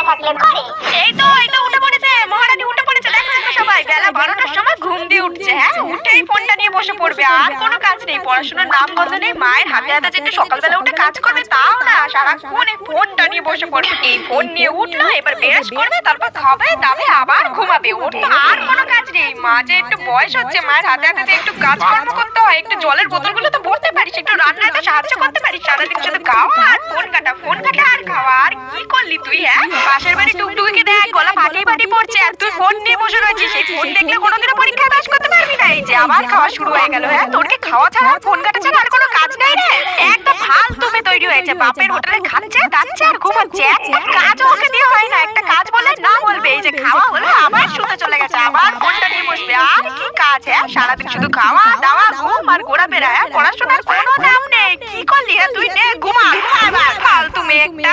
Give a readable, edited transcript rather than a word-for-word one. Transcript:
থাকলে করে। এই তো উঠে পড়েছে মহারানী, উঠে পড়েছে। দেখো সবাই বেলা 12টার সময় ঘুম দিয়ে উঠছে। হ্যাঁ, উঠেই ফোনটা নিয়ে বসে পড়বে, আর কোনো কাজ নেই, পড়াশোনার নাম গন্ধ নেই। মায়ের হাতে হাতে যে একটু সকালবেলা উঠে কাজ করবে তাও না, সারাক্ষণ এই ফোনটা নিয়ে বসে পড়বে। এই ফোন নিয়ে উঠলো, এবার ব্রাশ করবে, তারপর খাবে, দাবে, আবার ঘুমাবে। ওর তো আর কোনো কাজ নেই। মা যে একটু বয়স হচ্ছে, মায়ের হাতে হাতে যে একটু কাজকর্ম করতে হয়, একটু জলের বোতলগুলো তো ভরতে পারিস, একটু রান্নায় তো সাহায্য করতে পারিস। সারাদিন শুধু খাওয়া আর ফোন কাটা, ফোন কাটা আর খাওয়া। আর কি করলি তুই? হ্যাঁ, পাশের বাড়ি টুকটুকিকে দেখ গলা ফাটি ফাটি পড়ছে, আর তুই ফোন নিয়ে বসে রয়েছিস। এই ফোন দেখলে কোনোদিনও পরীক্ষায় পাস করতে পারবি না। এই যে আবার খাওয়া শুরু হয়ে গেল। হ্যাঁ, তোর কি খাওয়া ছাড়া ফোন কাটা ছাড়া আর কোনো কাজ নাই রে? একদম ফালতু মেয়ে তৈরি হয়েছে। বাপের হোটেলে খাচ্ছে, দাচ্ছে আর ঘুমাচ্ছে, একটা কাজও ওকে দিয়ে হয় না। একটা কাজ বলে না বলবে, এই যে খাওয়া হলো আবার শুতে চলে গেছে, আবার ফোনটা নিয়ে বসবে। আর কি কাজ? হ্যাঁ, সারাদিন শুধু খাওয়া দাওয়া, ঘুম আর ঘোরাফেরা। হ্যাঁ, পড়াশোনার কোনো নাম নেই। কি করলি? হ্যাঁ, তুই নে ঘুমা, ঘুমা এবার, ফালতু মেয়ে একটা।